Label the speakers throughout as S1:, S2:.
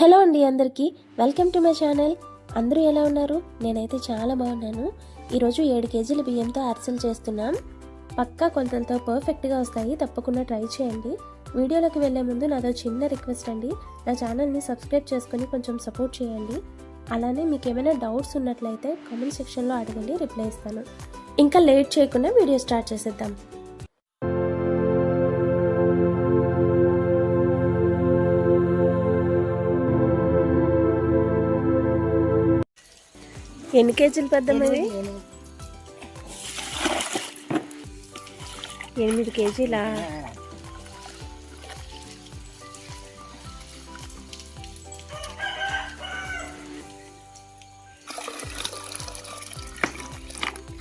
S1: Hello అండి, అందరికీ welcome to my channel. అందరూ ఎలా ఉన్నారు? నేనైతే చాలా బాగున్నాను. ఈరోజు 7 కేజీల బియ్యంతో అరిసెలు చేస్తున్నాం. పక్కా కొలతలతో పర్ఫెక్ట్గా వస్తాయి. తప్పకుండా ట్రై చేయండి. వీడియోలోకి వెళ్ళే ముందు నాదో చిన్న రిక్వెస్ట్ అండి, నా ఛానల్ని సబ్స్క్రైబ్ చేసుకొని కొంచెం సపోర్ట్ చేయండి. అలానే మీకు ఏమైనా డౌట్స్ ఉన్నట్లయితే కామెంట్ సెక్షన్లో అడగండి, రిప్లై ఇస్తాను. ఇంకా లేట్ చేయకుండా వీడియో స్టార్ట్ చేసేద్దాం. ఎన్ని కేజీలు పెద్దమ్మది? 8 కేజీలా?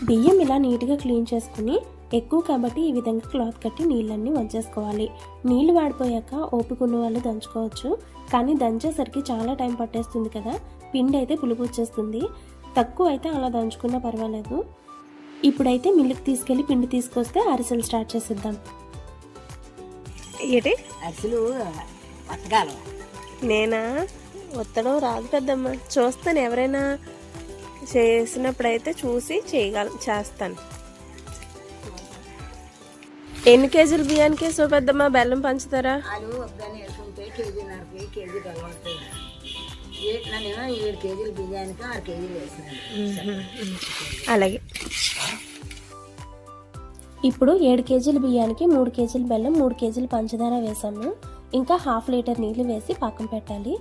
S1: బియ్యం ఇలా నీట్గా క్లీన్ చేసుకుని, ఎక్కువ కాబట్టి ఈ విధంగా క్లాత్ కట్టి నీళ్ళన్నీ వంచేసుకోవాలి. నీళ్ళు వాడిపోయాక ఓపిక ఉన్న వాళ్ళు దంచుకోవచ్చు, కానీ దంచేసరికి చాలా టైం పట్టేస్తుంది కదా. పిండి అయితే పులుపు వచ్చేస్తుంది. తక్కువ అయితే అలా దంచుకున్నా పర్వాలేదు. ఇప్పుడైతే మిల్లుకి తీసుకెళ్ళి పిండి తీసుకొస్తే అరిసెలు స్టార్ట్ చేసేద్దాం. ఏంటి
S2: అరిసెలు?
S1: నేనా? ఒత్తడం రాదు పెద్దమ్మ. చూస్తాను, ఎవరైనా చేసినప్పుడైతే చూసి చేస్తాను. ఎన్ని కేజీలు బియ్యానికి సో పెద్దమ్మ బెల్లం పంచుతారా? అలాగే. ఇప్పుడు 7 కేజీల బియ్యానికి 3 కేజీల బెల్లం, 3 కేజీల పంచదార వేసాము. ఇంకా 1/2 లీటర్ నీళ్ళు వేసి పాకం పెట్టాలి.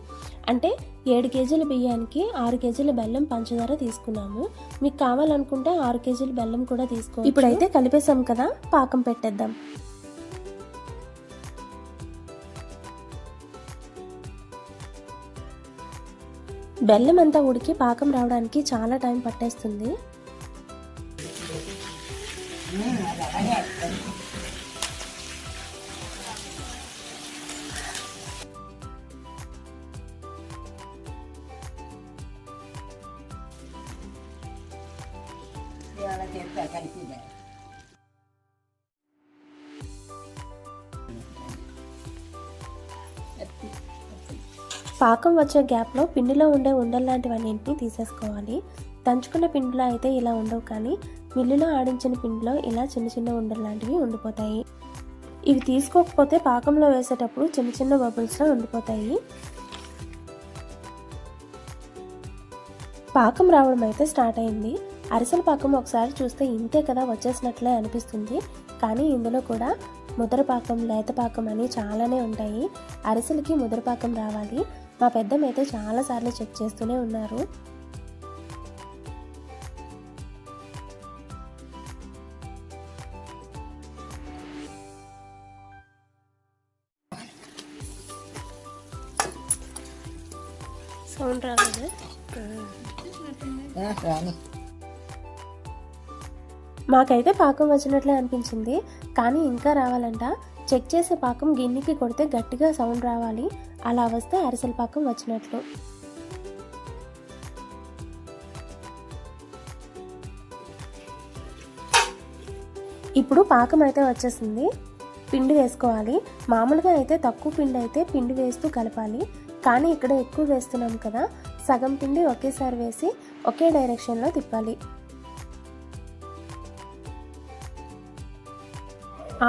S1: అంటే 7 కేజీల బియ్యానికి 6 కేజీల బెల్లం, పంచదార తీసుకున్నాము. మీకు కావాలనుకుంటే 6 కేజీల బెల్లం కూడా తీసుకో. ఇప్పుడైతే కలిపేసాం కదా, పాకం పెట్టేద్దాం. బెల్లం అంతా ఉడికి పాకం రావడానికి చాలా టైం పట్టేస్తుంది. పాకం వచ్చే గ్యాప్లో పిండిలో ఉండే ఉండలు లాంటివన్నింటినీ తీసేసుకోవాలి. దంచుకున్న పిండిలో అయితే ఇలా ఉండవు, కానీ మిల్లులో ఆడించిన పిండిలో ఇలా చిన్న చిన్న ఉండలు లాంటివి ఉండిపోతాయి. ఇవి తీసుకోకపోతే పాకంలో వేసేటప్పుడు చిన్న చిన్న బబుల్స్లో ఉండిపోతాయి. పాకం రావడం అయితే స్టార్ట్ అయింది. అరిసెల పాకం ఒకసారి చూస్తే ఇంతే కదా వచ్చేసినట్లే అనిపిస్తుంది, కానీ ఇందులో కూడా ముద్రపాకం, లేతపాకం అని చాలానే ఉంటాయి. అరిసెలకి ముద్రపాకం రావాలి. మా పెద్దమ్మ అయితే చాలాసార్లు చెక్ చేస్తూనే ఉన్నారు. సౌండ్ రాలేదు. మాకైతే పాకం వచ్చినట్లే అనిపించింది, కానీ ఇంకా రావాలంట. చెక్ చేసే పాకం గిన్నెకి కొడితే గట్టిగా సౌండ్ రావాలి. అలా వస్తే అరిసెల పాకం వచ్చినట్లు. ఇప్పుడు పాకం అయితే వచ్చేసింది. పిండి వేసుకోవాలి. మామూలుగా అయితే తక్కువ పిండి అయితే పిండి వేస్తూ కలపాలి, కానీ ఇక్కడ ఎక్కువ వేస్తున్నాం కదా, సగం పిండి ఒకేసారి వేసి ఒకే డైరెక్షన్లో తిప్పాలి.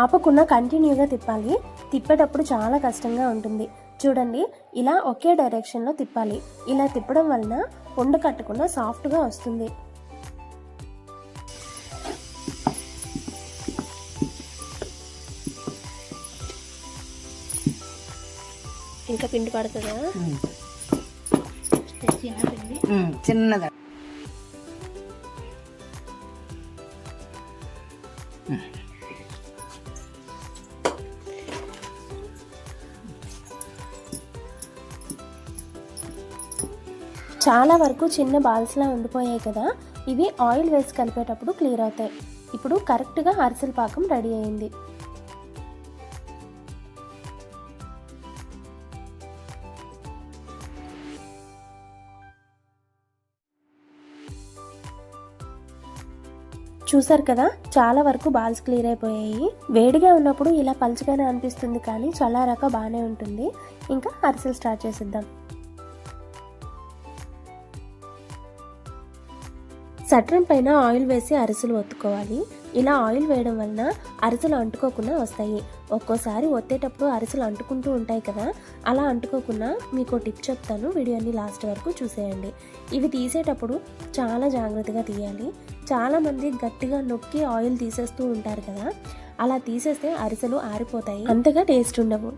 S1: ఆపకుండా కంటిన్యూగా తిప్పాలి. తిప్పేటప్పుడు చాలా కష్టంగా ఉంటుంది. చూడండి, ఇలా ఒకే డైరెక్షన్లో తిప్పాలి. ఇలా తిప్పడం వలన ఉండ కట్టకుండా సాఫ్ట్గా వస్తుంది. ఇంకా పిండి పడుతుందా?
S2: చిన్నదా?
S1: చాలా వరకు చిన్న బాల్స్లా ఉండిపోయాయి కదా, ఇవి ఆయిల్ వేసి కలిపేటప్పుడు క్లియర్ అవుతాయి. ఇప్పుడు కరెక్ట్గా అరిసెల పాకం రెడీ అయింది. చూసారు కదా, చాలా వరకు బాల్స్ క్లియర్ అయిపోయాయి. వేడిగా ఉన్నప్పుడు ఇలా పలుచగానే అనిపిస్తుంది, కానీ చల్లారాక బాగానే ఉంటుంది. ఇంకా అరిసెలు స్టార్ట్ చేసేద్దాం. సట్రం పైన ఆయిల్ వేసి అరిసెలు ఒత్తుకోవాలి. ఇలా ఆయిల్ వేయడం వలన అరిసెలు అంటుకోకుండా వస్తాయి. ఒక్కోసారి ఒత్తేటప్పుడు అరిసెలు అంటుకుంటూ ఉంటాయి కదా, అలా అంటుకోకుండా మీకు టిప్ చెప్తాను, వీడియోని లాస్ట్ వరకు చూసేయండి. ఇవి తీసేటప్పుడు చాలా జాగ్రత్తగా తీయాలి. చాలామంది గట్టిగా నొక్కి ఆయిల్ తీసేస్తూ ఉంటారు కదా, అలా తీసేస్తే అరిసెలు ఆరిపోతాయి, అంతగా టేస్ట్ ఉండవు.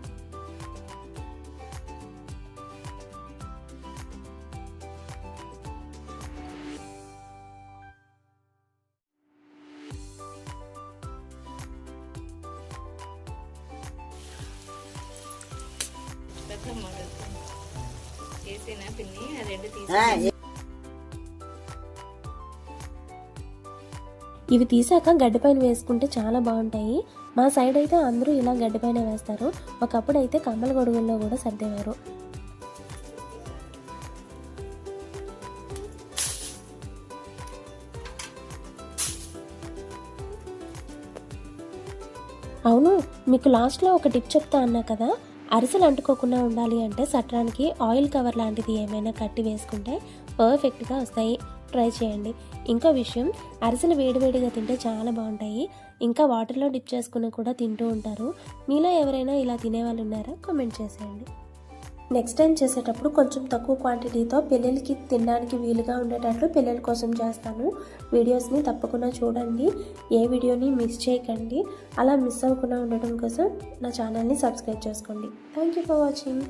S1: ఇవి తీసాక గడ్డిపైన వేసుకుంటే చాలా బాగుంటాయి. మా సైడ్ అయితే అందరూ ఇలా గడ్డిపైన వేస్తారు. ఒకప్పుడు అయితే కమ్మల గొడుగుల్లో కూడా సర్దేవారు. అవును, మీకు లాస్ట్లో ఒక టిప్ చెప్తా అన్నా కదా, అరిసెలు అంటుకోకుండా ఉండాలి అంటే సట్రానికి ఆయిల్ కవర్ లాంటిది ఏమైనా కట్టి వేసుకుంటే పర్ఫెక్ట్గా వస్తాయి. ట్రై చేయండి. ఇంకో విషయం, అరిసెలు వేడివేడిగా తింటే చాలా బాగుంటాయి. ఇంకా వాటర్లో డిప్ చేసుకుని కూడా తింటూ ఉంటారు. మీలో ఎవరైనా ఇలా తినేవాళ్ళు ఉన్నారా? కామెంట్ చేసేయండి. నెక్స్ట్ టైం చేసేటప్పుడు కొంచెం తక్కువ క్వాంటిటీతో పిల్లలకి తినడానికి వీలుగా ఉండేటట్లు పిల్లల కోసం చేస్తాను. వీడియోస్ని తప్పకుండా చూడండి, ఏ వీడియోని మిస్ చేయకండి. అలా మిస్ అవ్వకుండా ఉండటం కోసం నా ఛానల్ని సబ్స్క్రైబ్ చేసుకోండి. Thank you for watching.